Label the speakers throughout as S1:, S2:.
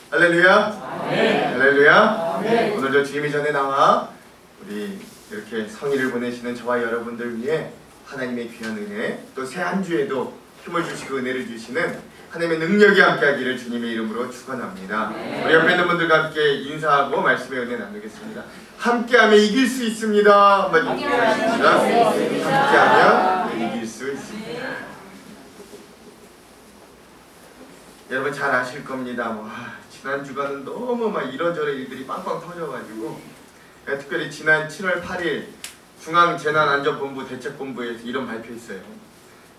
S1: 할렐루야.
S2: 아멘.
S1: 할렐루야.
S2: 아멘.
S1: 오늘도 주님이 전에 나와 우리 이렇게 성의를 보내시는 저와 여러분들 위해 하나님의 귀한 은혜, 또 새 한 주에도 힘을 주시고 은혜를 주시는 하나님의 능력이 함께하기를 주님의 이름으로 축원합니다. 우리 옆에 있는 분들과 함께 인사하고 말씀의 은혜 나누겠습니다. 함께하면 이길 수 있습니다. 한번 인사하겠습니다. 함께하면 이길 수 있습니다. 여러분 잘 아실 겁니다. 지난 주간은 너무 막 이런저런 일들이 빵빵 터져가지고, 특별히 지난 7월 8일 중앙재난안전본부 대책본부에서 이런 발표했어요.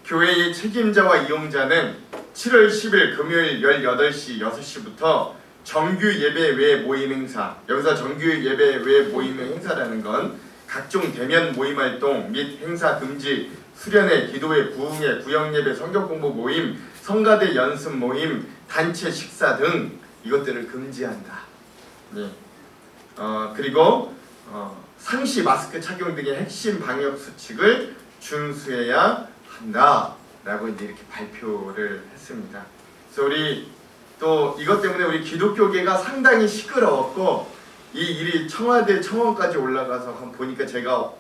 S1: 교회의 책임자와 이용자는 7월 10일 금요일 18시 6시부터 정규 예배 외 모임 행사, 여기서 정규 예배 외 모임 행사라는 건 각종 대면 모임 활동 및 행사 금지, 수련회, 기도회, 부흥회, 구역예배, 성경공부 모임, 성가대 연습 모임, 단체 식사 등 이것들을 금지한다. 네. 그리고 상시 마스크 착용 등의 핵심 방역 수칙을 준수해야 한다라고 이제 이렇게 발표를 했습니다. 그래서 우리 또 이것 때문에 우리 기독교계가 상당히 시끄러웠고, 이 일이 청와대 청원까지 올라가서 보니까 제가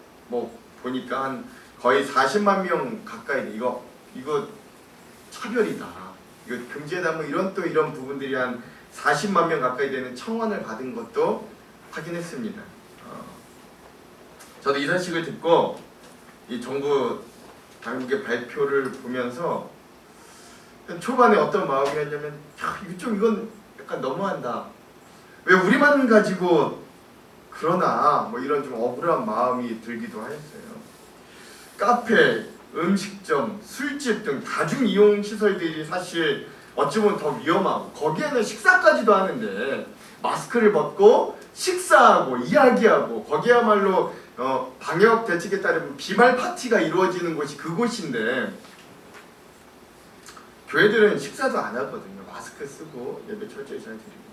S1: 보니까 한 거의 40만 명 가까이 이거 차별이다, 이거 금지해달라, 이런 부분들이 한 40만 명 가까이 되는 청원을 받은 것도 확인했습니다. 저도 이 소식을 듣고 이 정부 당국의 발표를 보면서 초반에 어떤 마음이었냐면, 이건 약간 너무한다, 왜 우리만 가지고 그러나, 이런 좀 억울한 마음이 들기도 하였어요. 카페, 음식점, 술집 등 다중이용시설들이 사실 어찌 보면 더 위험하고, 거기에는 식사까지도 하는데 마스크를 벗고 식사하고 이야기하고, 거기야말로 방역 대책에 따르면 비말 파티가 이루어지는 곳이 그곳인데, 교회들은 식사도 안 하거든요. 마스크 쓰고 예배 철저히 잘 드리고.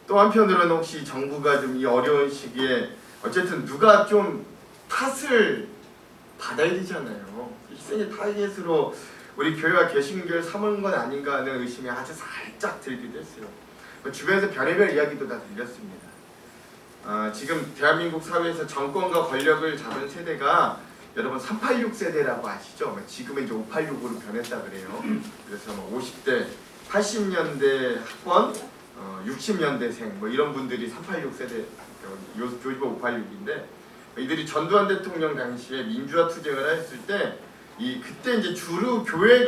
S1: 또 한편으로는 혹시 정부가 좀 이 어려운 시기에 어쨌든 누가 좀 탓을 받아야 되잖아요. 희생의 타겟으로 우리 교회와 개신교를 삼은 건 아닌가 하는 의심이 아주 살짝 들기도 했어요. 주변에서 별의별 이야기도 다 들렸습니다. 지금 대한민국 사회에서 정권과 권력을 잡은 세대가 여러분 386 세대라고 아시죠? 지금은 이제 586으로 변했다 그래요. 그래서 50대, 80년대 학번, 60년대생 이런 분들이 386 세대, 요즘은 586인데, 이들이 전두환 대통령 당시에 민주화 투쟁을 했을 때 그때 이제 주류의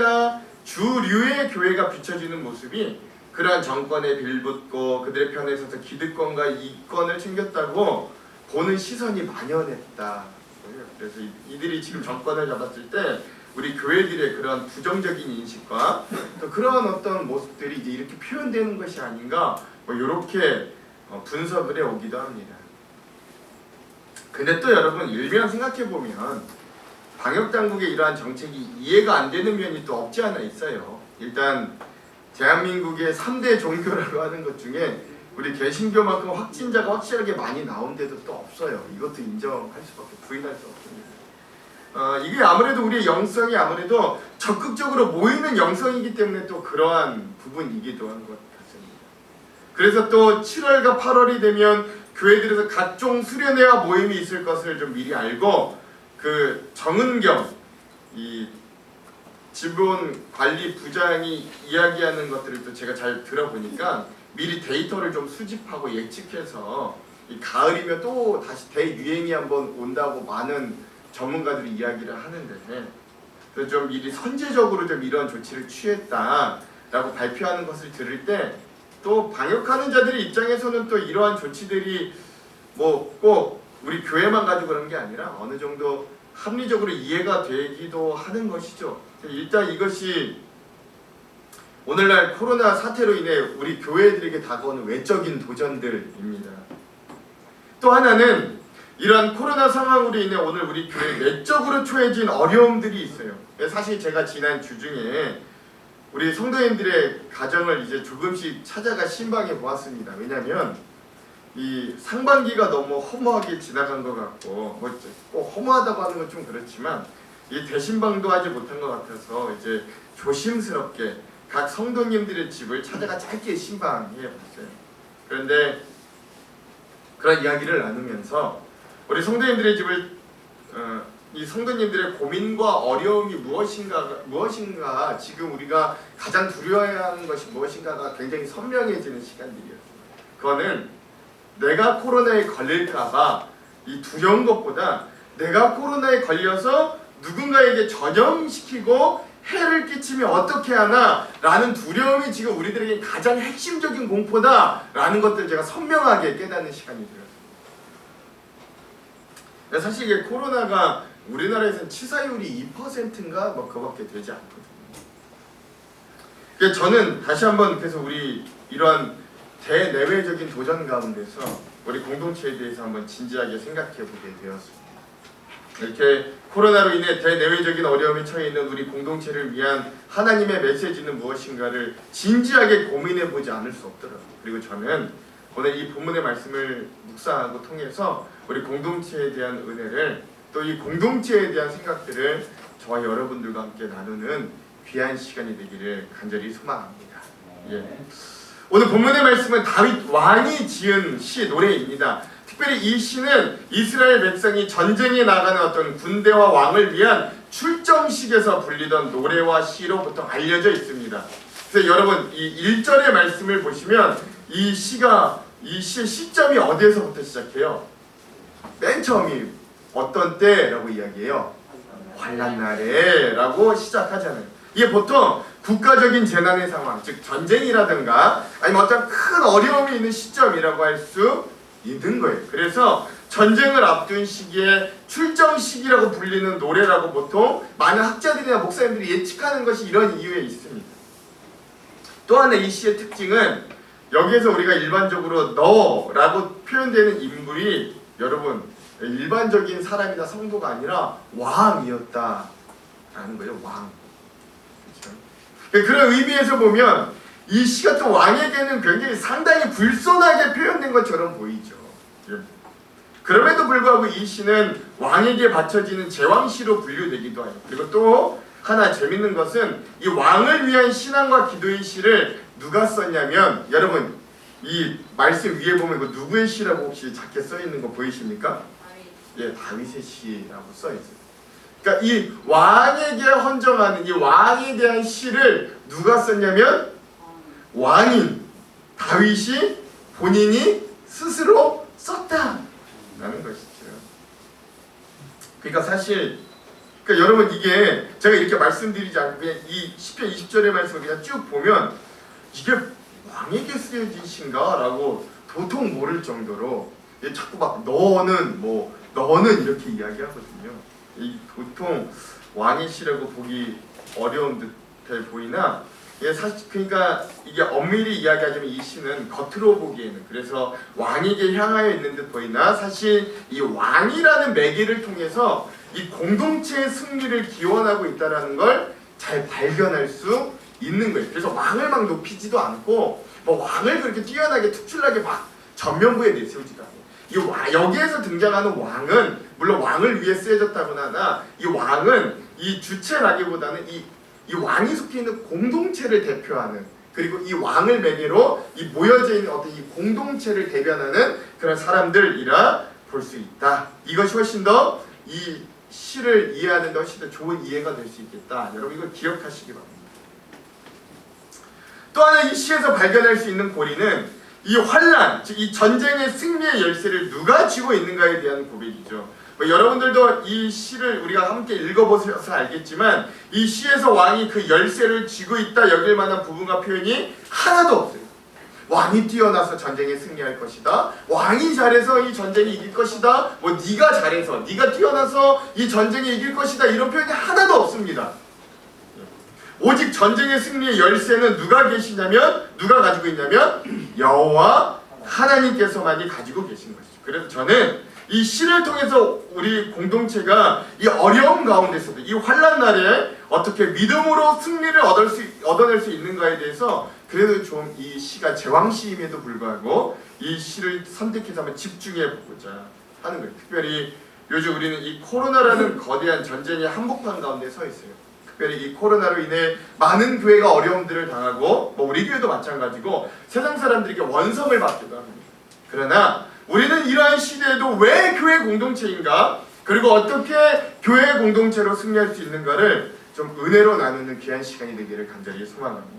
S1: 교회가 비춰지는 모습이 그러한 정권에 빌붙고 그들의 편에 서서 기득권과 이권을 챙겼다고 보는 시선이 만연했다. 그래서 이들이 지금 정권을 잡았을 때 우리 교회들의 그런 부정적인 인식과 또 그런 어떤 모습들이 이제 이렇게 표현되는 것이 아닌가, 이렇게 분석을 해 오기도 합니다. 근데 또 여러분, 일면 생각해 보면 방역 당국의 이러한 정책이 이해가 안 되는 면이 또 없지 않아 있어요. 일단 대한민국의 3대 종교라고 하는 것 중에 우리 개신교만큼 확진자가 확실하게 많이 나온 데도 또 없어요. 이것도 인정할 수밖에, 부인할 수 없습니다. 이게 아무래도 우리의 영성이 아무래도 적극적으로 모이는 영성이기 때문에 또 그러한 부분이기도 한 것 같습니다. 그래서 또 7월과 8월이 되면 교회들에서 각종 수련회와 모임이 있을 것을 좀 미리 알고, 그 정은경 이 지본 관리 부장이 이야기하는 것들을 또 제가 잘 들어보니까 미리 데이터를 좀 수집하고 예측해서 이 가을이면 또 다시 대유행이 한번 온다고 많은 전문가들이 이야기를 하는데, 그래서 좀 미리 선제적으로 좀 이런 조치를 취했다라고 발표하는 것을 들을 때, 또 방역하는 자들의 입장에서는 또 이러한 조치들이 꼭 우리 교회만 가지고 그런 게 아니라 어느 정도 합리적으로 이해가 되기도 하는 것이죠. 일단 이것이 오늘날 코로나 사태로 인해 우리 교회들에게 다가오는 외적인 도전들입니다. 또 하나는 이러한 코로나 상황으로 인해 오늘 우리 교회에 내적으로 처해진 어려움들이 있어요. 사실 제가 지난 주 중에 우리 성도님들의 가정을 이제 조금씩 찾아가 신방해 보았습니다. 왜냐하면 이 상반기가 너무 허무하게 지나간 것 같고, 꼭 허무하다고 하는 건 좀 그렇지만 이 대신방도 하지 못한 것 같아서 이제 조심스럽게 각 성도님들의 집을 찾아가 짧게 신방해 봤어요. 그런데 그런 이야기를 나누면서 우리 성도님들의 집을 이 성도님들의 고민과 어려움이 무엇인가 지금 우리가 가장 두려워해야 하는 것이 무엇인가가 굉장히 선명해지는 시간들이었어요. 그거는 내가 코로나에 걸릴까봐 이 두려운 것보다 내가 코로나에 걸려서 누군가에게 전염시키고 해를 끼치면 어떻게 하나 라는 두려움이 지금 우리들에게 가장 핵심적인 공포다 라는 것들을 제가 선명하게 깨닫는 시간이 되었습니다. 사실 이게 코로나가 우리나라에서는 치사율이 2%인가 뭐 그거밖에 되지 않거든요. 그래서 저는 다시 한번 그래서 우리 이런 대내외적인 도전 가운데서 우리 공동체에 대해서 한번 진지하게 생각해 보게 되었습니다. 이렇게 코로나로 인해 대내외적인 어려움에 처해 있는 우리 공동체를 위한 하나님의 메시지는 무엇인가를 진지하게 고민해 보지 않을 수 없더라고요. 그리고 저는 오늘 이 본문의 말씀을 묵상하고 통해서 우리 공동체에 대한 은혜를 또 이 공동체에 대한 생각들을 저와 여러분들과 함께 나누는 귀한 시간이 되기를 간절히 소망합니다. 예. 오늘 본문의 말씀은 다윗 왕이 지은 시 노래입니다. 특별히 이 시는 이스라엘 백성이 전쟁에 나가는 어떤 군대와 왕을 위한 출정식에서 불리던 노래와 시로 보통 알려져 있습니다. 그래서 여러분 이 1절의 말씀을 보시면 이 시의 시점이 어디에서부터 시작해요? 맨 처음이 어떤 때라고 이야기해요? 환난날에 라고 시작하잖아요. 이게 보통 국가적인 재난의 상황, 즉 전쟁이라든가 아니면 어떤 큰 어려움이 있는 시점이라고 할 수 있는 거예요. 그래서 전쟁을 앞둔 시기에 출정 시기라고 불리는 노래라고 보통 많은 학자들이나 목사님들이 예측하는 것이 이런 이유에 있습니다. 또 하나 이 시의 특징은 여기에서 우리가 일반적으로 너라고 표현되는 인물이 여러분 일반적인 사람이나 성도가 아니라 왕이었다라는 거예요. 왕. 그렇죠? 그런 의미에서 보면 이 시가 또 왕에게는 굉장히 상당히 불손하게 표현된 것처럼 보이죠. 그럼에도 불구하고 이 시는 왕에게 바쳐지는 제왕시로 분류되기도 해요. 그리고 또 하나 재밌는 것은 이 왕을 위한 신앙과 기도의 시를 누가 썼냐면 여러분 이 말씀 위에 보면 이거 누구의 시라고 혹시 작게 써 있는 거 보이십니까? 예, 다윗의 시라고 써 있어요. 그러니까 이 왕에게 헌정하는 이 왕에 대한 시를 누가 썼냐면 왕인 다윗이 본인이 스스로 썼다라는 것이죠. 그러니까 사실 여러분 이게 제가 이렇게 말씀드리지 않고 그냥 이 시편 20절의 말씀을 그냥 쭉 보면 이게 왕에게 쓰여진 시인가? 라고 도통 모를 정도로 자꾸 막 너는 이렇게 이야기하거든요. 이 보통 왕의 시라고 보기 어려운 듯해 보이나 사실 그러니까 이게 엄밀히 이야기하자면 이 시는 겉으로 보기에는 그래서 왕에게 향하여 있는 듯 보이나 사실 이 왕이라는 매개를 통해서 이 공동체의 승리를 기원하고 있다라는 걸 잘 발견할 수 있는 거예요. 그래서 왕을 막 높이지도 않고 뭐 왕을 그렇게 뛰어나게 특출나게 막 전면부에 내세우지도 않아요. 여기에서 등장하는 왕은 물론 왕을 위해 쓰여졌다고나 하나 이 왕은 이 주체라기보다는 이 왕이 속해 있는 공동체를 대표하는 그리고 이 왕을 매개로 이 모여져 있는 어떤 이 공동체를 대변하는 그런 사람들이라 볼 수 있다. 이것이 훨씬 더 이 시를 이해하는 데 훨씬 더 좋은 이해가 될 수 있겠다. 여러분 이걸 기억하시기 바랍니다. 또 하나 이 시에서 발견할 수 있는 고리는 이 환란, 즉 이 전쟁의 승리의 열쇠를 누가 쥐고 있는가에 대한 고백이죠. 여러분들도 이 시를 우리가 함께 읽어보셔서 알겠지만 이 시에서 왕이 그 열쇠를 쥐고 있다 여길 만한 부분과 표현이 하나도 없어요. 왕이 뛰어나서 전쟁에 승리할 것이다. 왕이 잘해서 이 전쟁에 이길 것이다. 뭐 네가 잘해서 네가 뛰어나서 이 전쟁에 이길 것이다. 이런 표현이 하나도 없습니다. 오직 전쟁의 승리의 열쇠는 누가 계시냐면 누가 가지고 있냐면 여호와 하나님께서만이 가지고 계신 것이죠. 그래서 저는 이 시를 통해서 우리 공동체가 이 어려움 가운데서도 이 환난 날에 어떻게 믿음으로 승리를 얻어낼 수 있는가에 대해서 그래도 좀 이 시가 제왕시임에도 불구하고 이 시를 선택해서 한번 집중해 보고자 하는 거예요. 특별히 요즘 우리는 이 코로나라는 거대한 전쟁의 한복판 가운데 서 있어요. 특별히 이 코로나로 인해 많은 교회가 어려움들을 당하고 우리 교회도 마찬가지고 세상 사람들에게 원성을 받기도 합니다. 그러나 우리는 이러한 시대에도 왜 교회 공동체인가, 그리고 어떻게 교회 공동체로 승리할 수 있는가를 좀 은혜로 나누는 귀한 시간이 되기를 간절히 소망합니다.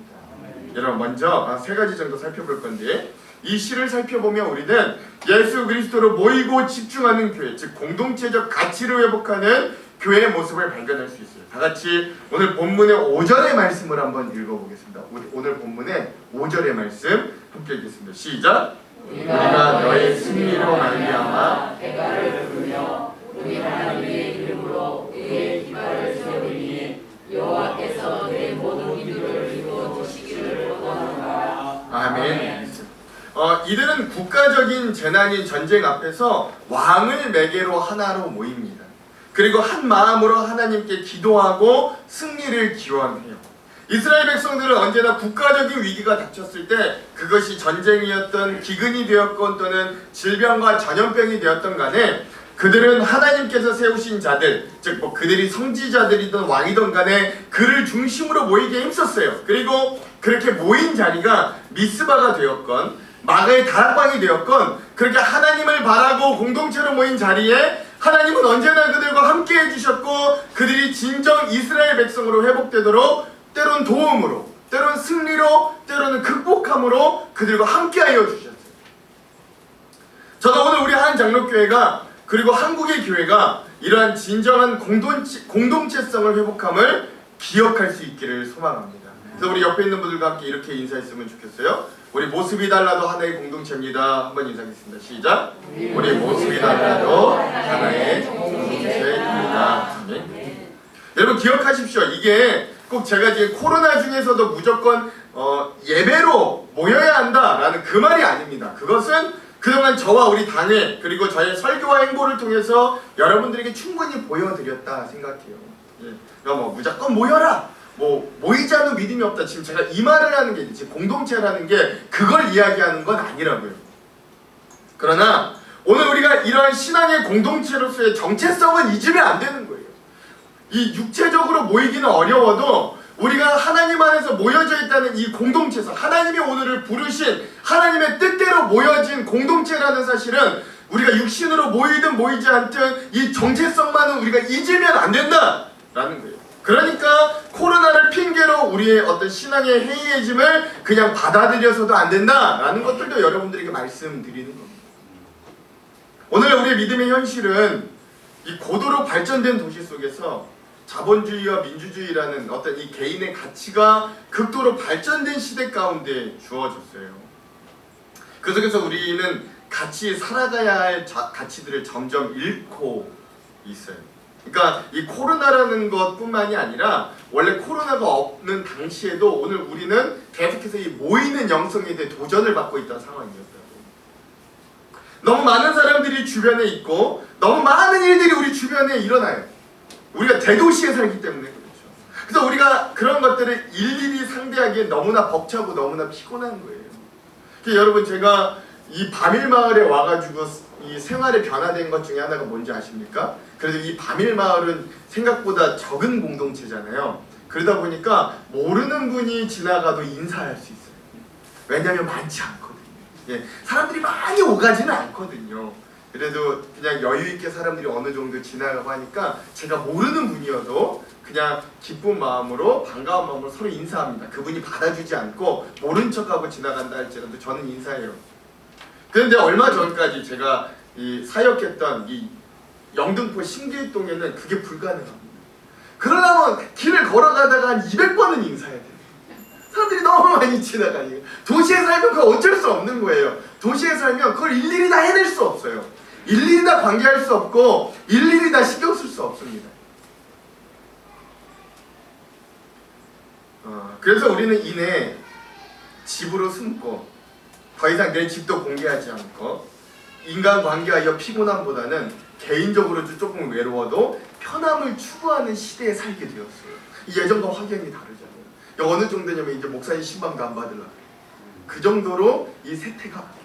S1: 여러분, 먼저 세 가지 정도 살펴볼 건데, 이 시를 살펴보면 우리는 예수 그리스도로 모이고 집중하는 교회, 즉 공동체적 가치를 회복하는 교회의 모습을 발견할 수 있어요. 다 같이 오늘 본문의 5절의 말씀을 한번 읽어보겠습니다. 오늘 본문의 5절의 말씀 함께 읽겠습니다. 시작! 우리가 너의 승리로 말미암아
S2: 대가를 부르며 우리 하나님의 이름으로 그의 깃발을 세우리니 여호와께서 내 모든 기도를 이루어 주시기를 원하노라.
S1: 아멘. 이들은 국가적인 재난인 전쟁 앞에서 왕을 매개로 하나로 모입니다. 그리고 한 마음으로 하나님께 기도하고 승리를 기원해요. 이스라엘 백성들은 언제나 국가적인 위기가 닥쳤을 때, 그것이 전쟁이었던 기근이 되었건 또는 질병과 전염병이 되었던 간에 그들은 하나님께서 세우신 자들, 즉 그들이 성지자들이든 왕이든 간에 그를 중심으로 모이게 힘썼어요. 그리고 그렇게 모인 자리가 미스바가 되었건 마가의 다락방이 되었건, 그렇게 하나님을 바라고 공동체로 모인 자리에 하나님은 언제나 그들과 함께 해주셨고, 그들이 진정 이스라엘 백성으로 회복되도록 때론 도움으로, 때론 승리로, 때로는 극복함으로 그들과 함께하여 주셨어요. 저는 오늘 우리 한장로교회가, 그리고 한국의 교회가 이러한 진정한 공동체성을 회복함을 기억할 수 있기를 소망합니다. 그래서 우리 옆에 있는 분들과 함께 이렇게 인사했으면 좋겠어요. 우리 모습이 달라도 하나의 공동체입니다. 한번 인사하겠습니다. 시작! 우리 모습이 달라도 하나의 공동체입니다. 아멘. 여러분 기억하십시오. 이게 꼭 제가 지금 코로나 중에서도 무조건 예배로 모여야 한다라는 그 말이 아닙니다. 그것은 그동안 저와 우리 당회, 그리고 저의 설교와 행보를 통해서 여러분들에게 충분히 보여드렸다 생각해요. 무조건 모여라! 모이지 않는 믿음이 없다. 지금 제가 이 말을 하는 게, 지금 공동체라는 게 그걸 이야기하는 건 아니라고요. 그러나 오늘 우리가 이러한 신앙의 공동체로서의 정체성은 잊으면 안 되는 거예요. 이 육체적으로 모이기는 어려워도 우리가 하나님 안에서 모여져 있다는 이 공동체에서 하나님이 오늘을 부르신 하나님의 뜻대로 모여진 공동체라는 사실은 우리가 육신으로 모이든 모이지 않든 이 정체성만은 우리가 잊으면 안 된다라는 거예요. 그러니까 코로나를 핑계로 우리의 어떤 신앙의 해이해짐을 그냥 받아들여서도 안 된다라는 것들도 여러분들에게 말씀드리는 겁니다. 오늘 우리의 믿음의 현실은 이 고도로 발전된 도시 속에서 자본주의와 민주주의라는 어떤 이 개인의 가치가 극도로 발전된 시대 가운데 주어졌어요. 그 속에서 우리는 같이 살아가야 할 가치들을 점점 잃고 있어요. 그러니까 이 코로나라는 것뿐만이 아니라 원래 코로나가 없는 당시에도 오늘 우리는 계속해서 이 모이는 영성에 대해 도전을 받고 있던 상황이었다고. 너무 많은 사람들이 주변에 있고 너무 많은 일들이 우리 주변에 일어나요. 우리가 대도시에 살기 때문에 그렇죠. 그래서 우리가 그런 것들을 일일이 상대하기엔 너무나 벅차고 너무나 피곤한 거예요. 그래서 여러분, 제가 이 바밀마을에 와가지고 이 생활에 변화된 것 중에 하나가 뭔지 아십니까? 그래도 이 바밀마을은 생각보다 적은 공동체잖아요. 그러다 보니까 모르는 분이 지나가도 인사할 수 있어요. 왜냐하면 많지 않거든요. 사람들이 많이 오가지는 않거든요. 그래도 그냥 여유있게 사람들이 어느 정도 지나가고 하니까 제가 모르는 분이어도 그냥 기쁜 마음으로, 반가운 마음으로 서로 인사합니다. 그분이 받아주지 않고 모른 척하고 지나간다 할지라도 저는 인사해요. 그런데 얼마 전까지 제가 이 사역했던 이 영등포 신길동에는 그게 불가능합니다. 그러려면 길을 걸어가다가 한 200번은 인사해야 돼요. 사람들이 너무 많이 지나가니까. 도시에 살면 그거 어쩔 수 없는 거예요. 도시에 살면 그걸 일일이 다 해낼 수 없어요. 일일이 다 관계할 수 없고 일일이 다 신경 쓸 수 없습니다. 그래서 우리는 이내 집으로 숨고 더 이상 내 집도 공개하지 않고 인간관계하여 피곤함보다는 개인적으로 조금 외로워도 편함을 추구하는 시대에 살게 되었어요. 예전과 확연히 다르잖아요. 어느 정도냐면 이제 목사님 신방도 안 받으려고 해요. 그 정도로 이 세태가 바뀌었어요.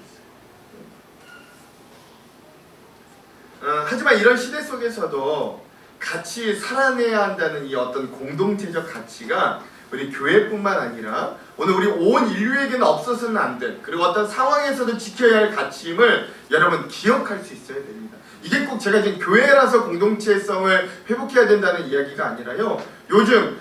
S1: 하지만 이런 시대 속에서도 같이 살아내야 한다는 이 어떤 공동체적 가치가 우리 교회뿐만 아니라 오늘 우리 온 인류에게는 없어서는 안 될, 그리고 어떤 상황에서도 지켜야 할 가치임을 여러분 기억할 수 있어야 됩니다. 이게 꼭 제가 지금 교회라서 공동체성을 회복해야 된다는 이야기가 아니라요, 요즘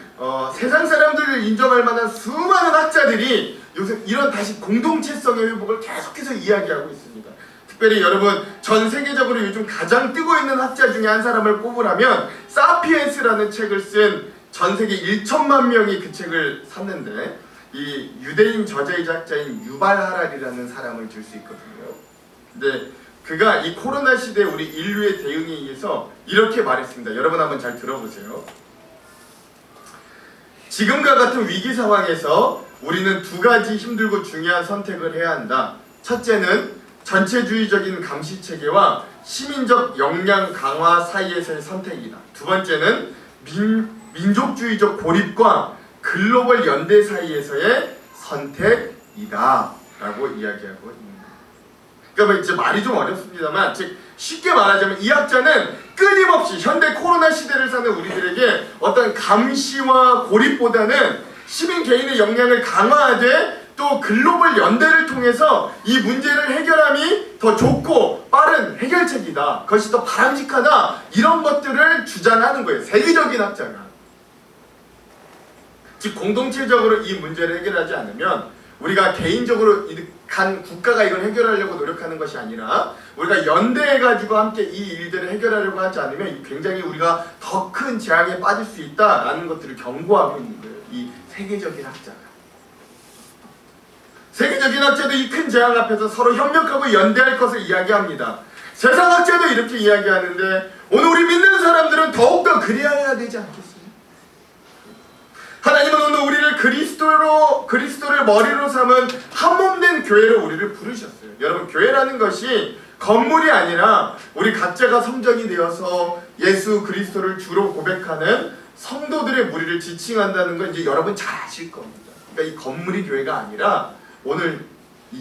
S1: 세상 사람들을 인정할 만한 수많은 학자들이 요새 이런 다시 공동체성의 회복을 계속해서 이야기하고 있습니다. 특별히 여러분 전 세계적으로 요즘 가장 뜨고 있는 학자 중에 한 사람을 꼽으라면 사피엔스라는 책을 쓴 전 세계 1천만 명이 그 책을 샀는데 이 유대인 저자이자 학자인 유발 하랄이라는 사람을 들 수 있거든요. 근데 그가 이 코로나 시대 우리 인류의 대응에 의해서 이렇게 말했습니다. 여러분 한번 잘 들어보세요. 지금과 같은 위기 상황에서 우리는 두 가지 힘들고 중요한 선택을 해야 한다. 첫째는 전체주의적인 감시 체계와 시민적 역량 강화 사이에서의 선택이다. 두 번째는 민족주의적 고립과 글로벌 연대 사이에서의 선택이다 라고 이야기하고 있습니다. 그러니까 이제 말이 좀 어렵습니다만, 즉 쉽게 말하자면 이 학자는 끊임없이 현대 코로나 시대를 사는 우리들에게 어떤 감시와 고립보다는 시민 개인의 역량을 강화하되 또 글로벌 연대를 통해서 이 문제를 해결함이 더 좋고 빠른 해결책이다, 그것이 더 바람직하다, 이런 것들을 주장하는 거예요. 세계적인 학자가. 즉 공동체적으로 이 문제를 해결하지 않으면, 우리가 개인적으로 간 국가가 이걸 해결하려고 노력하는 것이 아니라 우리가 연대해가지고 함께 이 일들을 해결하려고 하지 않으면 굉장히 우리가 더 큰 재앙에 빠질 수 있다라는 것들을 경고하고 있는 거예요. 이 세계적인 학자가. 세계적인 학자도 이 큰 재앙 앞에서 서로 협력하고 연대할 것을 이야기합니다. 세상 학자도 이렇게 이야기하는데 오늘 우리 믿는 사람들은 더욱더 그리하여야 되지 않겠습니까? 하나님은 오늘 우리를 그리스도를 머리로 삼은 한몸된 교회로 우리를 부르셨어요. 여러분, 교회라는 것이 건물이 아니라 우리 각자가 성전이 되어서 예수 그리스도를 주로 고백하는 성도들의 무리를 지칭한다는 건 이제 여러분 잘 아실 겁니다. 그러니까 이 건물이 교회가 아니라 오늘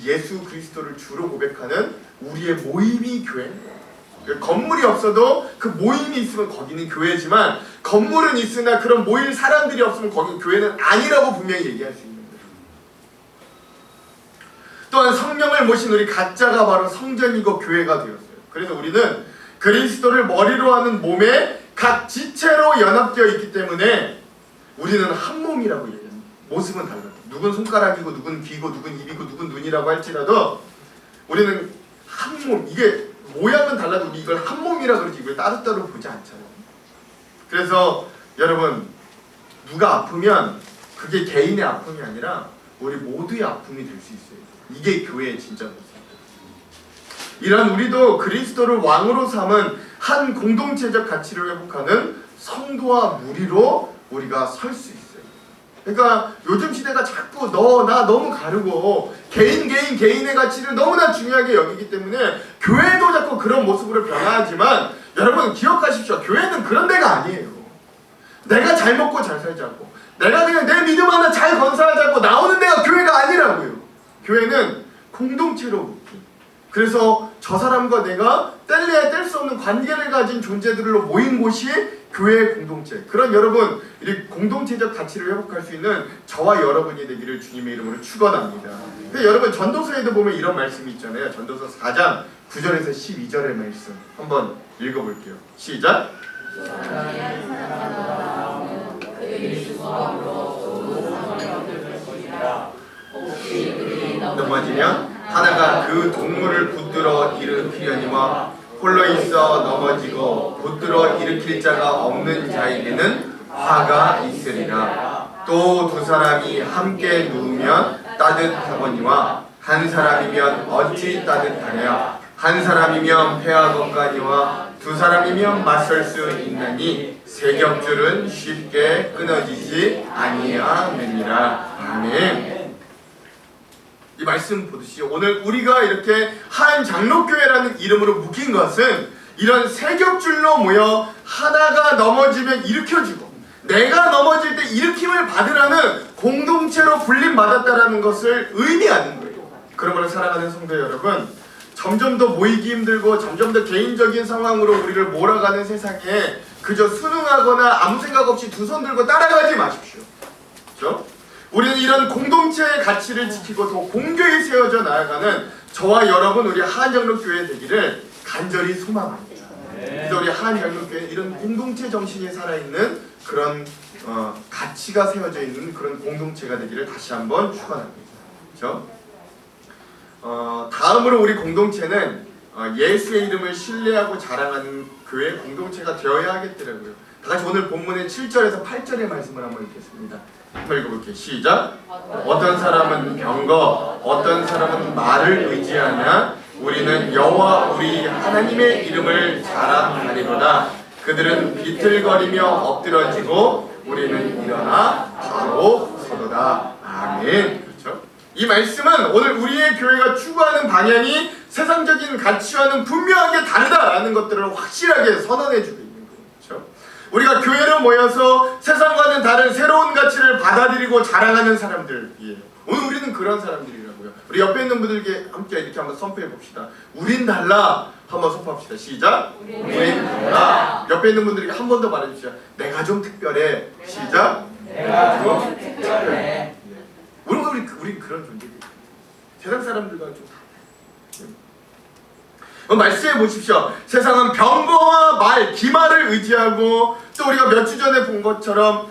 S1: 예수 그리스도를 주로 고백하는 우리의 모임이 교회입니다. 건물이 없어도 그 모임이 있으면 거기는 교회지만, 건물은 있으나 그런 모일 사람들이 없으면 거기는 교회는 아니라고 분명히 얘기할 수 있는 거예요. 또한 성령을 모신 우리 각자가 바로 성전이고 교회가 되었어요. 그래서 우리는 그리스도를 머리로 하는 몸에 각 지체로 연합되어 있기 때문에 우리는 한 몸이라고 얘기합니다. 모습은 달라요. 누군 손가락이고 누군 귀고 누군 입이고 누군 눈이라고 할지라도 우리는 한 몸, 이게 모양은 달라도 우리 이걸 한 몸이라 그러지 이걸 따로따로 보지 않잖아요. 그래서 여러분, 누가 아프면 그게 개인의 아픔이 아니라 우리 모두의 아픔이 될 수 있어요. 이게 교회의 진짜 모습입니다. 이런 우리도 그리스도를 왕으로 삼은 한 공동체적 가치를 회복하는 성도와 무리로 우리가 설 수 있어요. 그러니까 요즘 시대가 자꾸 너, 나 너무 가르고 개인의 가치를 너무나 중요하게 여기기 때문에 교회도 자꾸 그런 모습으로 변화하지만, 여러분 기억하십시오. 교회는 그런 데가 아니에요. 내가 잘 먹고 잘 살자고, 내가 그냥 내 믿음 하나 잘 건설하자고 나오는 데가 교회가 아니라고요. 교회는 공동체로 묶인, 그래서 저 사람과 내가 뗄래야 뗄 수 없는 관계를 가진 존재들로 모인 곳이 교회의 공동체. 그런 여러분, 이 공동체적 가치를 회복할 수 있는 저와 여러분이 되기를 주님의 이름으로 축원합니다. 근데 여러분, 전도서에도 보면 이런 말씀이 있잖아요. 전도서 4장 9절에서 12절의 말씀 한번 읽어볼게요. 시작. 넘어지면 하나가 그 동물을 붙들어 일으키려니와 홀로 있어 넘어지고 붙들어 일으킬 자가 없는 자에게는 화가 있으리라. 또 두 사람이 함께 누우면 따뜻하거니와 한 사람이면 어찌 따뜻하냐. 한 사람이면 패하건가니와 두 사람이면 맞설 수 있나니 세 겹줄은 쉽게 끊어지지 아니하느니라. 아멘. 이 말씀 보듯이 오늘 우리가 이렇게 한 장로교회라는 이름으로 묶인 것은 이런 세 겹줄로 모여 하나가 넘어지면 일으켜주고 내가 넘어질 때 일으킴을 받으라는 공동체로 불림받았다라는 것을 의미하는 거예요. 그러므로 사랑하는 성도 여러분, 점점 더 모이기 힘들고 점점 더 개인적인 상황으로 우리를 몰아가는 세상에 그저 순응하거나 아무 생각 없이 두 손 들고 따라가지 마십시오. 그렇죠? 우리는 이런 공동체의 가치를 지키고 더 공교히 세워져 나아가는 저와 여러분 우리 하안장로교회 되기를 간절히 소망합니다. 그래서 우리 하안장로교회 이런 공동체 정신이 살아있는 그런 가치가 세워져 있는 그런 공동체가 되기를 다시 한번 축원합니다. 그렇죠? 다음으로 우리 공동체는 예수의 이름을 신뢰하고 자랑하는 교회 공동체가 되어야 하겠더라고요. 다 같이 오늘 본문의 7절에서 8절의 말씀을 한번 읽겠습니다. 한번 읽어볼게요. 시작. 어떤 사람은 병거, 어떤 사람은 말을 의지하냐? 우리는 여호와 우리 하나님의 이름을 자랑하리로다. 그들은 비틀거리며 엎드러지고 우리는 일어나 바로 서도다. 아멘. 그렇죠? 이 말씀은 오늘 우리의 교회가 추구하는 방향이 세상적인 가치와는 분명하게 다르다라는 것들을 확실하게 선언해주고 있는 거예요. 그렇죠? 우리가 교회로 모여서 세상과는 다른 새로운 가치를 받아들이고 자랑하는 사람들이에요. 오늘 우리는 그런 사람들이라고요. 우리 옆에 있는 분들께 함께 이렇게 한번 선포해 봅시다. 우린 달라. 한번 선포합시다. 시작. 우린 달라. 옆에 있는 분들에게 한 번 더 말해주시죠. 내가 좀 특별해. 시작.
S2: 내가 좀 특별해.
S1: 우리 그런 존재예요. 세상 사람들과 좀 다르다. 말씀해 보십시오. 세상은 병거와 말, 기말을 의지하고 또 우리가 몇 주 전에 본 것처럼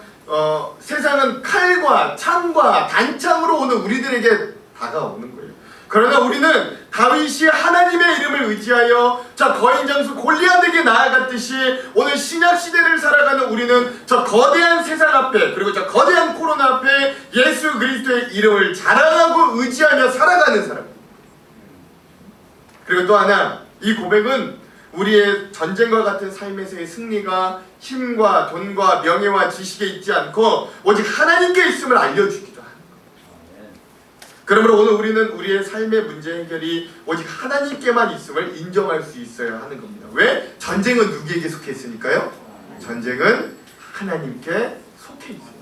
S1: 세상은 칼과 창과 단창으로 오는 우리들에게 다가오는 거예요. 그러나 우리는 다윗이 하나님의 이름을 의지하여 저 거인 장수 골리앗에게 나아갔듯이 오늘 신약 시대를 살아가는 우리는 저 거대한 세상 앞에 그리고 저 거대한 코로나 앞에 예수 그리스도의 이름을 자랑하고 의지하며 살아가는 사람입니다. 그리고 또 하나, 이 고백은 우리의 전쟁과 같은 삶에서의 승리가 힘과 돈과 명예와 지식에 있지 않고 오직 하나님께 있음을 알려주기도 합니다. 그러므로 오늘 우리는 우리의 삶의 문제 해결이 오직 하나님께만 있음을 인정할 수 있어야 하는 겁니다. 왜? 전쟁은 누구에게 속해 있으니까요? 전쟁은 하나님께 속해 있습니다.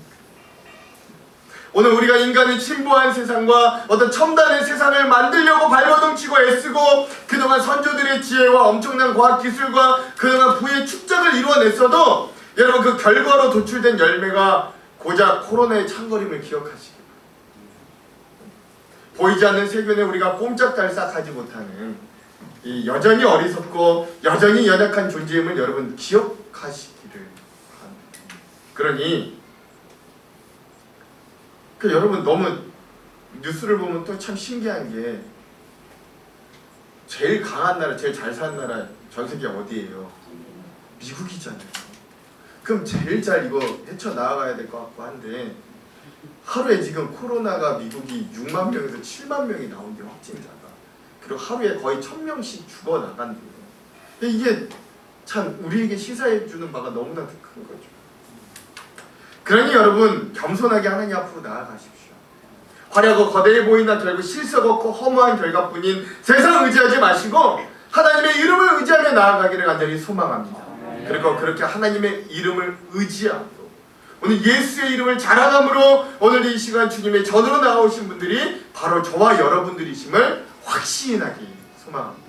S1: 오늘 우리가 인간의 침부한 세상과 어떤 첨단의 세상을 만들려고 발버둥치고 애쓰고 그동안 선조들의 지혜와 엄청난 과학기술과 그동안 부의 축적을 이루어냈어도 여러분 그 결과로 도출된 열매가 고작 코로나의 창거림을 기억하시기 바랍니다. 보이지 않는 세균에 우리가 꼼짝달싹하지 못하는 이 여전히 어리석고 여전히 연약한 존재임을 여러분 기억하시기를 바랍니다. 그러니 여러분 너무 뉴스를 보면 또 참 신기한 게 제일 강한 나라, 제일 잘 사는 나라 전 세계 어디예요? 미국이잖아요. 그럼 제일 잘 이거 헤쳐나가야 될 것 같고 한데 하루에 지금 코로나가 미국이 6만 명에서 7만 명이 나온대요. 확진자가. 그리고 하루에 거의 1000명씩 죽어나간대요. 이게 참 우리에게 시사해주는 바가 너무나 큰 거죠. 그러니 여러분 겸손하게 하나님 앞으로 나아가십시오. 화려하고 거대해 보이나 결국 실속 없고 허무한 결과뿐인 세상 의지하지 마시고 하나님의 이름을 의지하며 나아가기를 간절히 소망합니다. 그리고 그렇게 하나님의 이름을 의지함으로 오늘 예수의 이름을 자랑함으로 오늘 이 시간 주님의 전으로 나오신 분들이 바로 저와 여러분들이심을 확신하기 소망합니다.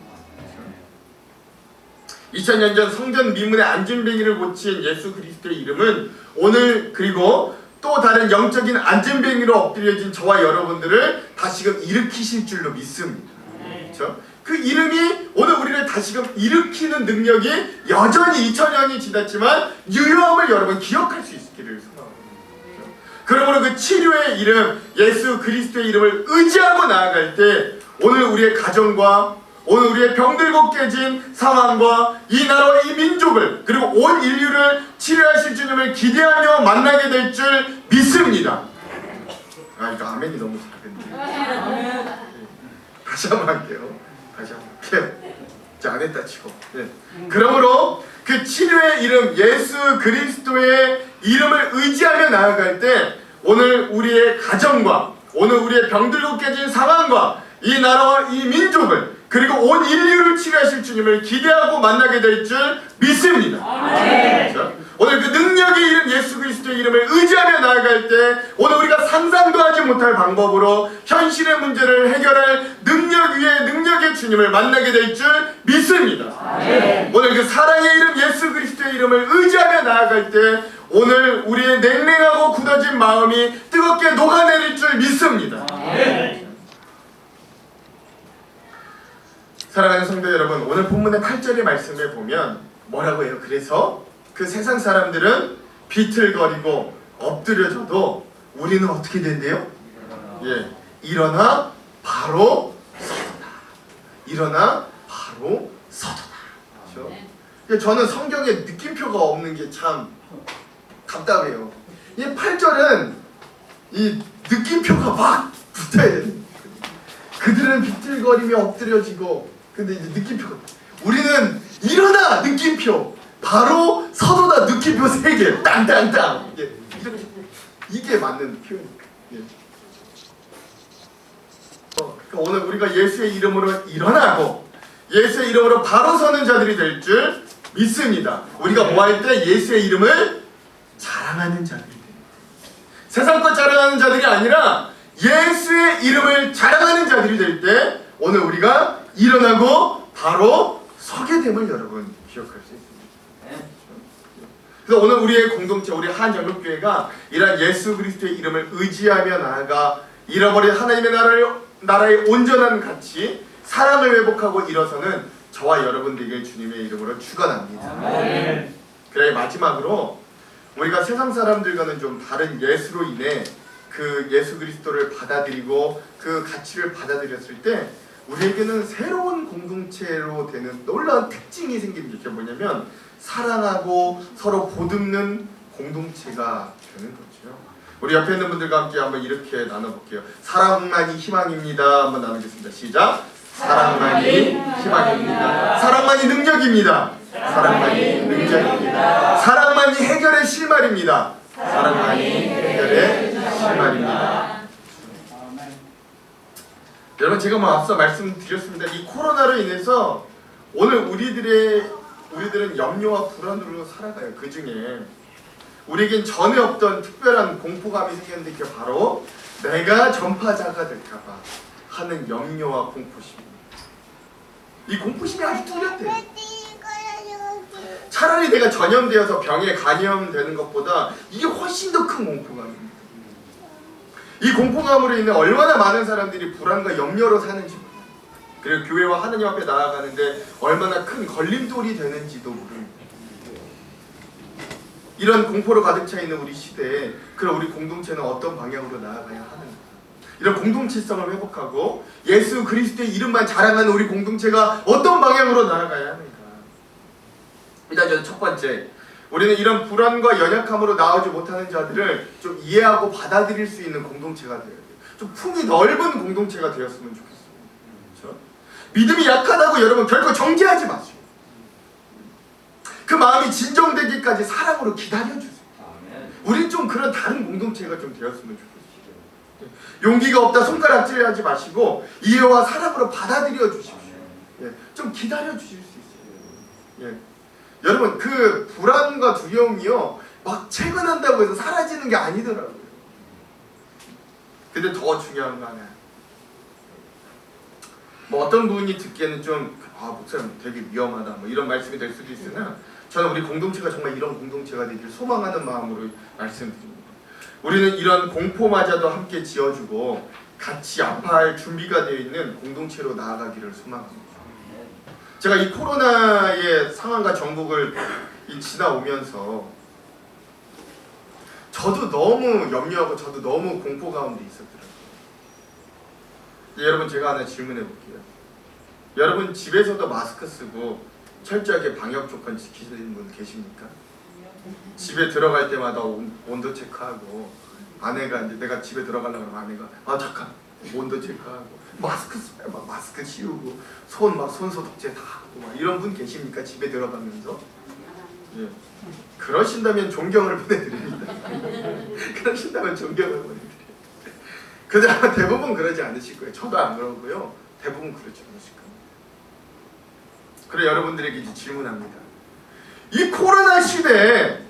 S1: 2000년 전 성전 미문의 안전뱅이를 고친 예수 그리스도의 이름은 오늘 그리고 또 다른 영적인 안전뱅이로 엎드려진 저와 여러분들을 다시금 일으키실 줄로 믿습니다. 그렇죠? 그 이름이 오늘 우리를 다시금 일으키는 능력이 여전히 2000년이 지났지만 유효함을 여러분 기억할 수 있기를 소망합니다. 그렇죠? 그러므로 그 치료의 이름 예수 그리스도의 이름을 의지하고 나아갈 때 오늘 우리의 가정과 오늘 우리의 병들고 깨진 상황과 이 나라와 이 민족을 그리고 온 인류를 치료하실 주님을 기대하며 만나게 될 줄 믿습니다. 이거 아멘이 너무 작은데 다시 한번 할게요. 다시 한번 자, 안 했다 치고 그러므로 그 치료의 이름 예수 그리스도의 이름을 의지하며 나아갈 때 오늘 우리의 가정과 오늘 우리의 병들고 깨진 상황과 이 나라와 이 민족을 그리고 온 인류를 치료하실 주님을 기대하고 만나게 될 줄 믿습니다. 그렇죠? 오늘 그 능력의 이름 예수 그리스도의 이름을 의지하며 나아갈 때 오늘 우리가 상상도 하지 못할 방법으로 현실의 문제를 해결할 능력 위에 능력의 주님을 만나게 될 줄 믿습니다. 오늘 그 사랑의 이름 예수 그리스도의 이름을 의지하며 나아갈 때 오늘 우리의 냉랭하고 굳어진 마음이 뜨겁게 녹아내릴 줄 믿습니다. 사랑하는 성도 여러분, 오늘 본문의 8절의 말씀에 보면 뭐라고 해요? 그래서 그 세상 사람들은 비틀거리고 엎드려져도 우리는 어떻게 된대요? 일어나 바로 서도다. 일어나 바로 서도다. 그렇죠? 저는 성경에 느낌표가 없는 게 참 답답해요. 이 8절은 이 느낌표가 막 붙어야 돼요. 그들은 비틀거리며 엎드려지고, 근데 이제 느낌표가, 우리는 일어나 느낌표, 바로 서도다 느낌표 3개 땅땅땅. 이게 맞는 표현입니다. 그러니까 오늘 우리가 예수의 이름으로 일어나고 예수의 이름으로 바로 서는 자들이 될 줄 믿습니다. 우리가 뭐 할 때 예수의 이름을 자랑하는 자들이 됩니다. 세상 것 자랑하는 자들이 아니라 예수의 이름을 자랑하는 자들이 될 때 오늘 우리가 일어나고 바로 서게 됨을 여러분 기억할 수 있습니다. 그래서 오늘 우리의 공동체, 우리 한영육교회가 이러한 예수 그리스도의 이름을 의지하며 나아가 잃어버린 하나님의 나라의 온전한 가치, 사랑을 회복하고 일어서는 저와 여러분들에게 주님의 이름으로 축원합니다. 그래, 마지막으로 우리가 세상 사람들과는 좀 다른 예수로 인해 그 예수 그리스도를 받아들이고 그 가치를 받아들였을 때 우리에게는 새로운 공동체로 되는 놀라운 특징이 생깁니다. 그게 뭐냐면 사랑하고 서로 보듬는 공동체가 되는 거죠. 우리 옆에 있는 분들과 함께 한번 이렇게 나눠볼게요. 사랑만이 희망입니다. 한번 나누겠습니다. 시작. 사랑만이 희망입니다. 사랑만이 능력입니다. 사랑만이 능력입니다. 사랑만이 해결의 실마리입니다. 사랑만이 해결의 실마리입니다. 여러분, 제가 앞서 말씀드렸습니다. 이 코로나로 인해서 오늘 우리들은 염려와 불안으로 살아가요. 그 중에 우리에겐 전에 없던 특별한 공포감이 생겼는데 그게 바로 내가 전파자가 될까봐 하는 염려와 공포심입니다. 이 공포심이 아주 뚜렷해요. 차라리 내가 전염되어서 병에 감염되는 것보다 이게 훨씬 더 큰 공포감입니다. 이 공포감으로 인해 얼마나 많은 사람들이 불안과 염려로 사는지, 그리고 교회와 하나님 앞에 나아가는데 얼마나 큰 걸림돌이 되는지도 모릅니다. 이런 공포로 가득 차 있는 우리 시대에 그럼 우리 공동체는 어떤 방향으로 나아가야 하는가? 이런 공동체성을 회복하고 예수 그리스도의 이름만 자랑하는 우리 공동체가 어떤 방향으로 나아가야 하는가? 일단 저는 첫 번째, 우리는 이런 불안과 연약함으로 나오지 못하는 자들을 좀 이해하고 받아들일 수 있는 공동체가 되어야 돼요. 좀 품이 넓은 공동체가 되었으면 좋겠습니다. 그렇죠? 믿음이 약하다고 여러분 결코 정죄하지 마세요. 그 마음이 진정되기까지 사랑으로 기다려주세요. 우린 좀 그런 다른 공동체가 좀 되었으면 좋겠어요. 용기가 없다 손가락질하지 마시고 이해와 사랑으로 받아들여 주십시오. 좀 기다려 주실 수 있어요. 여러분, 그 불안과 두려움이요 막 퇴근한다고 해서 사라지는 게 아니더라고요. 근데 더 중요한 거 하나, 뭐 어떤 분이 듣기에는 좀 목사님 되게 위험하다 뭐 이런 말씀이 될 수도 있으나 저는 우리 공동체가 정말 이런 공동체가 되길 소망하는 마음으로 말씀드립니다. 우리는 이런 공포마저도 함께 지어주고 같이 아파할 준비가 되어 있는 공동체로 나아가기를 소망합니다. 제가 이 코로나의 상황과 전국을 지나오면서 저도 너무 염려하고 저도 너무 공포 가운데 있었더라고요. 여러분, 제가 하나 질문해 볼게요. 여러분 집에서도 마스크 쓰고 철저하게 방역 조건 지키시는 분 계십니까? 집에 들어갈 때마다 온도 체크하고, 아내가 이제 내가 집에 들어가려고 하면 아내가 잠깐 온도 체크하고 마스크 써요. 막 마스크 씌우고 손 소독제 다 하고 막 이런 분 계십니까? 집에 들어가면서? 그러신다면 존경을 보내드립니다. 그러신다면 존경을 보내드려요. 근데 아마 대부분 그러지 않으실 거예요. 저도 안 그러고요. 대부분 그러지 않으실 겁니다. 그래, 여러분들에게 이제 질문합니다. 이 코로나 시대에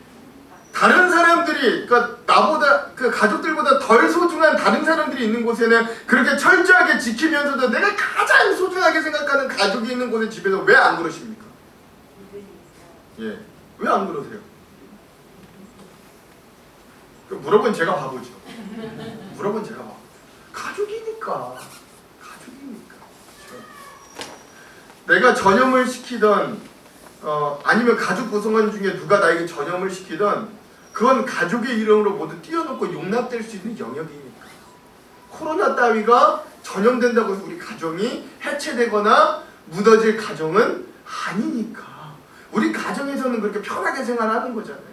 S1: 다른 사람들이, 그러니까 나보다, 그 가족들보다 덜 소중한 다른 사람들이 있는 곳에는 그렇게 철저하게 지키면서도 내가 가장 소중하게 생각하는 가족이 있는 곳에 집에서 왜 안 그러십니까? 예, 왜 안 그러세요? 물어본 제가 바보죠. 물어본 제가 바보. 가족이니까. 그렇죠? 내가 전염을 시키던 아니면 가족 구성원 중에 누가 나에게 전염을 시키던 그건 가족의 이름으로 모두 띄워놓고 용납될 수 있는 영역이니까. 코로나 따위가 전염된다고 해서 우리 가정이 해체되거나 무너질 가정은 아니니까. 우리 가정에서는 그렇게 편하게 생활하는 거잖아요.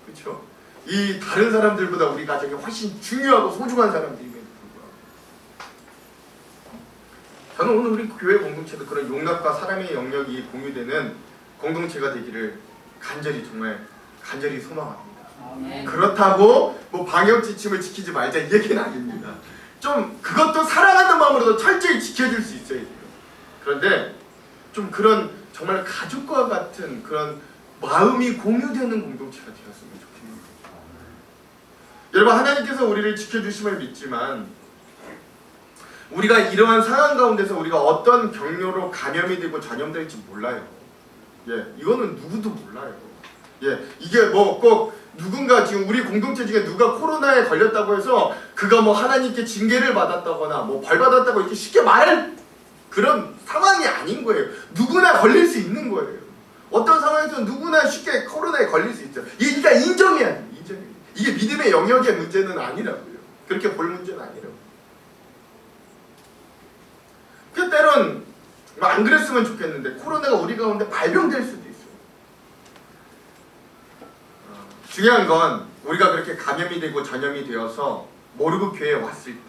S1: 그렇죠? 이 다른 사람들보다 우리 가정이 훨씬 중요하고 소중한 사람들임에도 불구하고 저는 오늘 우리 교회 공동체도 그런 용납과 사랑의 영역이 공유되는 공동체가 되기를 정말 간절히 소망합니다. 그렇다고 뭐 방역 지침을 지키지 말자 이 얘기는 아닙니다. 좀 그것도 사랑하는 마음으로도 철저히 지켜줄 수 있어야 돼요. 그런데 좀 그런 정말 가족과 같은 그런 마음이 공유되는 공동체가 되었으면 좋겠네요. 여러분, 하나님께서 우리를 지켜주심을 믿지만 우리가 이러한 상황 가운데서 우리가 어떤 경로로 감염이 되고 전염될지 몰라요. 예, 이거는 누구도 몰라요. 예, 이게 뭐 꼭 누군가 지금 우리 공동체 중에 누가 코로나에 걸렸다고 해서 그가 뭐 하나님께 징계를 받았다거나 뭐 벌 받았다고 이렇게 쉽게 말할 그런 상황이 아닌 거예요. 누구나 걸릴 수 있는 거예요. 어떤 상황에서 누구나 쉽게 코로나에 걸릴 수 있죠. 이게 일단 인정해야 돼요. 이게 믿음의 영역의 문제는 아니라고요. 그렇게 볼 문제는 아니라고요. 그 때론 안 그랬으면 좋겠는데 코로나가 우리 가운데 발병될 수도 있어요. 중요한 건 우리가 그렇게 감염이 되고 전염이 되어서 모르고 교회에 왔을 때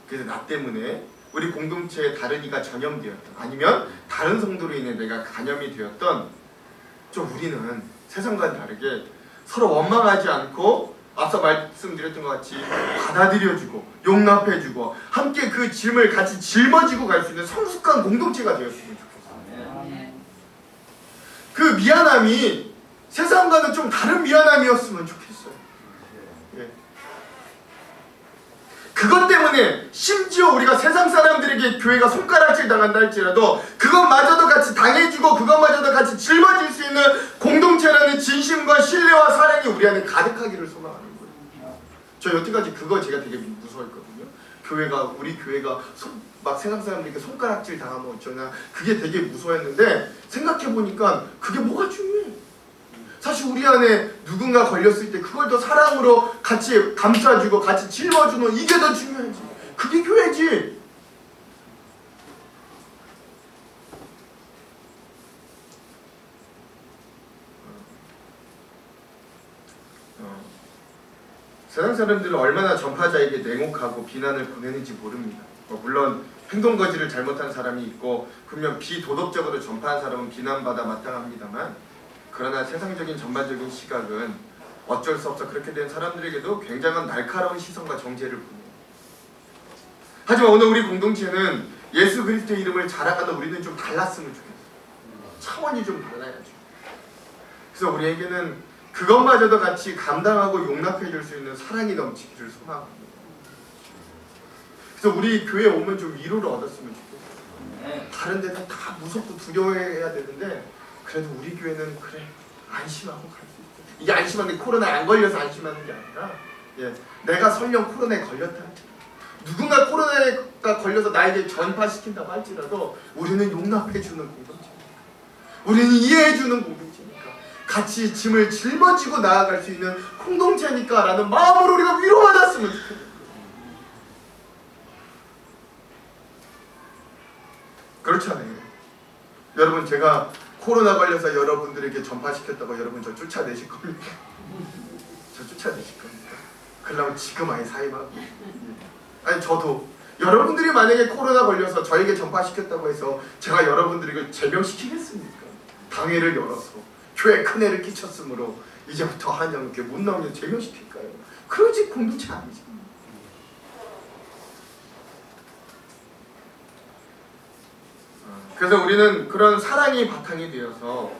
S1: 그래서 나 때문에 우리 공동체의 다른 이가 전염되었던 아니면 다른 성도로 인해 내가 감염이 되었던 좀 우리는 세상과는 다르게 서로 원망하지 않고 앞서 말씀드렸던 것 같이 받아들여주고 용납해주고 함께 그 짐을 같이 짊어지고 갈 수 있는 성숙한 공동체가 되었으면 좋겠어요. 그 미안함이 세상과는 좀 다른 미안함이었으면 좋겠어요. 예. 그것 때문에 심지어 우리가 세상 사람들에게 교회가 손가락질 당한다 할지라도 그것마저도 같이 당해주고 그것마저도 같이 짊어질 수 있는 공동체라는 진심과 신뢰와 사랑이 우리 안에 가득하기를 소망하는 거예요. 저 여태까지 그거 제가 되게 무서워했거든요. 우리 교회가 막 세상 사람들에게 손가락질 당하면 어쩌나 그게 되게 무서워했는데 생각해보니까 그게 뭐가 중요해. 사실 우리 안에 누군가 걸렸을 때 그걸 더 사랑으로 같이 감싸주고 같이 짊어주는 이게 더 중요하지. 그게 교회지. 세상 사람들은 얼마나 전파자에게 냉혹하고 비난을 보내는지 모릅니다. 물론 행동거지를 잘못한 사람이 있고 분명 비도덕적으로 전파한 사람은 비난받아 마땅합니다만 그러나 세상적인 전반적인 시각은 어쩔 수 없어 그렇게 된 사람들에게도 굉장한 날카로운 시선과 정죄를 보내요. 하지만 오늘 우리 공동체는 예수 그리스도의 이름을 자랑하는 우리는 좀 달랐으면 좋겠어요. 차원이 좀 달라야죠. 그래서 우리에게는 그것마저도 같이 감당하고 용납해 줄 수 있는 사랑이 넘치기를 소망합니다. 그래서 우리 교회에 오면 좀 위로를 얻었으면 좋겠어요. 다른 데는 다 무섭고 두려워해야 되는데 그래도 우리 교회는 그래 안심하고 갈 수 있어. 이게 안심한 게 코로나에 안 걸려서 안심하는 게 아니라 내가 설령 코로나에 걸렸다 할지라도 누군가 코로나가 걸려서 나에게 전파시킨다고 할지라도 우리는 용납해주는 공동체니까 우리는 이해해주는 공동체니까 같이 짐을 짊어지고 나아갈 수 있는 공동체니까 라는 마음으로 우리가 위로받았으면 좋겠어요. 그렇잖아요. 여러분 제가 코로나 걸려서 여러분들에게 전파시켰다고 여러분 저 쫓아내실 겁니까? 저 쫓아내실 겁니까? 그러면 지금 아예 사임하고 아니 저도 여러분들이 만약에 코로나 걸려서 저에게 전파시켰다고 해서 제가 여러분들에게 제명시키겠습니까? 당회를 열어서 교회 큰 애를 끼쳤으므로 이제부터 한영께 못 나오면 제명시킬까요? 그러지 공동체 아니지. 그래서 우리는 그런 사랑이 바탕이 되어서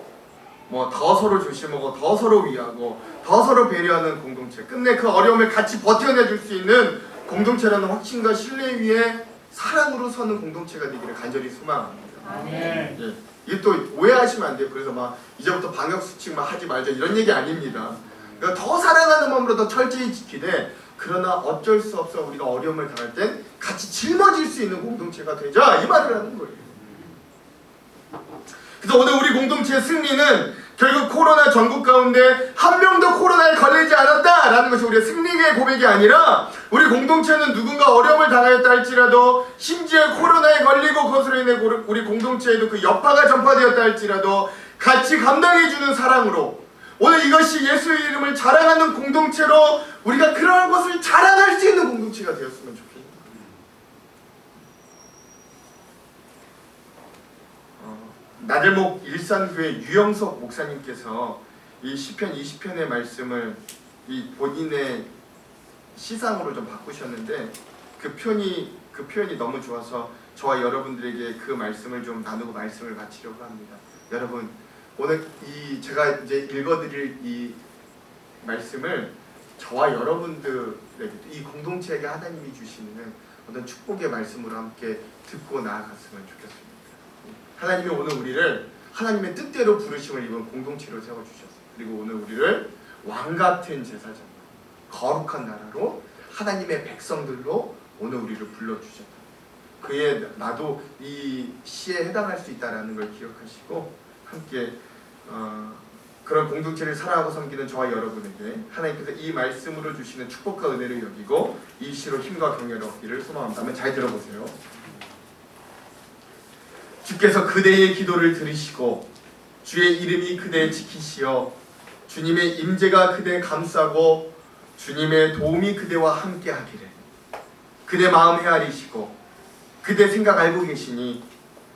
S1: 뭐 더 서로 조심하고 더 서로 위하고 더 서로 배려하는 공동체, 끝내 그 어려움을 같이 버텨내줄 수 있는 공동체라는 확신과 신뢰 위에 사랑으로 서는 공동체가 되기를 간절히 소망합니다.
S2: 아멘.
S1: 예, 이게 또 오해하시면 안 돼요. 그래서 막 이제부터 방역수칙 막 하지 말자 이런 얘기 아닙니다. 그러니까 더 사랑하는 마음으로 더 철저히 지키되, 그러나 어쩔 수 없어 우리가 어려움을 당할 땐 같이 짊어질 수 있는 공동체가 되자, 이 말을 하는 거예요. 그래서 오늘 우리 공동체의 승리는 결국 코로나 전국 가운데 한 명도 코로나에 걸리지 않았다라는 것이 우리의 승리의 고백이 아니라, 우리 공동체는 누군가 어려움을 당하였다 할지라도, 심지어 코로나에 걸리고 그것으로 인해 우리 공동체에도 그 여파가 전파되었다 할지라도 같이 감당해주는 사랑으로, 오늘 이것이 예수의 이름을 자랑하는 공동체로 우리가 그러한 것을 자랑할 수 있는 공동체가 되었으면 좋겠습니다. 나들목 일산교회 유영석 목사님께서 이 시편 20편의 말씀을 이 본인의 시상으로 좀 바꾸셨는데, 그 표현이 너무 좋아서 저와 여러분들에게 그 말씀을 좀 나누고 말씀을 마치려고 합니다. 여러분, 오늘 제가 이제 읽어드릴 이 말씀을 저와 여러분들에게, 이 공동체에게 하나님이 주시는 어떤 축복의 말씀으로 함께 듣고 나아갔으면 좋겠습니다. 하나님이 오늘 우리를 하나님의 뜻대로 부르심을 입은 공동체로 세워주셨어요. 그리고 오늘 우리를 왕같은 제사장, 거룩한 나라로, 하나님의 백성들로 오늘 우리를 불러주셨다. 그의 나도 이 시에 해당할 수 있다는 걸 기억하시고 함께 그런 공동체를 사랑하고 섬기는 저와 여러분에게 하나님께서 이 말씀으로 주시는 축복과 은혜를 여기고 이 시로 힘과 격려를 얻기를 소망합니다. 한번 잘 들어보세요. 주께서 그대의 기도를 들으시고 주의 이름이 그대 지키시어 주님의 임재가 그대 감싸고 주님의 도움이 그대와 함께 하기를. 그대 마음 헤아리시고 그대 생각 알고 계시니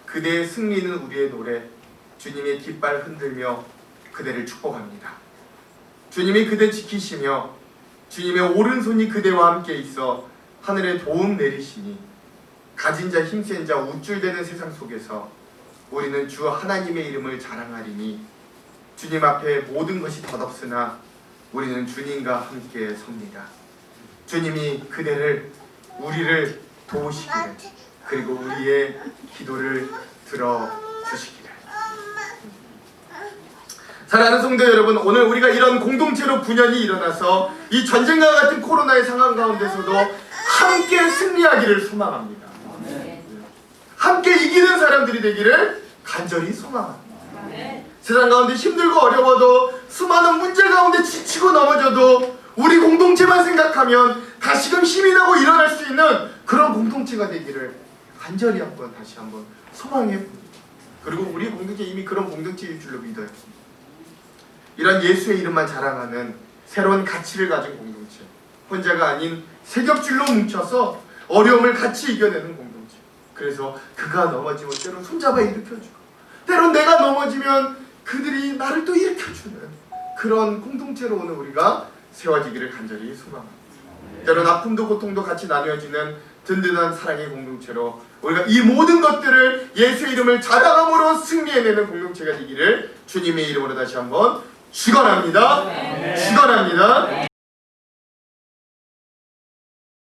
S1: 그대의 승리는 우리의 노래. 주님의 깃발 흔들며 그대를 축복합니다. 주님이 그대 지키시며 주님의 오른손이 그대와 함께 있어 하늘에 도움 내리시니 가진 자 힘센 자 우쭐대는 세상 속에서 우리는 주 하나님의 이름을 자랑하리니 주님 앞에 모든 것이 덧없으나 우리는 주님과 함께 섭니다. 주님이 우리를 도우시기를, 그리고 우리의 기도를 들어주시기를. 사랑하는 성도 여러분, 오늘 우리가 이런 공동체로 분연히 일어나서 이 전쟁과 같은 코로나의 상황 가운데서도 함께 승리하기를 소망합니다. 함께 이기는 사람들이 되기를 간절히 소망합니다. 세상 가운데 힘들고 어려워도, 수많은 문제 가운데 지치고 넘어져도 우리 공동체만 생각하면 다시금 힘이 나고 일어날 수 있는 그런 공동체가 되기를 간절히 다시 한번 소망해 봅니다. 그리고 우리 공동체 이미 그런 공동체일 줄로 믿어요. 이런 예수의 이름만 자랑하는 새로운 가치를 가진 공동체, 혼자가 아닌 세 겹줄로 뭉쳐서 어려움을 같이 이겨내는 공동체. 그래서 그가 넘어지면 때론 손잡아 일으켜주고, 때론 내가 넘어지면 그들이 나를 또 일으켜주는 그런 공동체로 오늘 우리가 세워지기를 간절히 소망합니다. 때론 아픔도 고통도 같이 나누어지는 든든한 사랑의 공동체로 우리가 이 모든 것들을 예수의 이름을 자랑함으로 승리해내는 공동체가 되기를 주님의 이름으로 다시 한번 축원합니다. 축원합니다.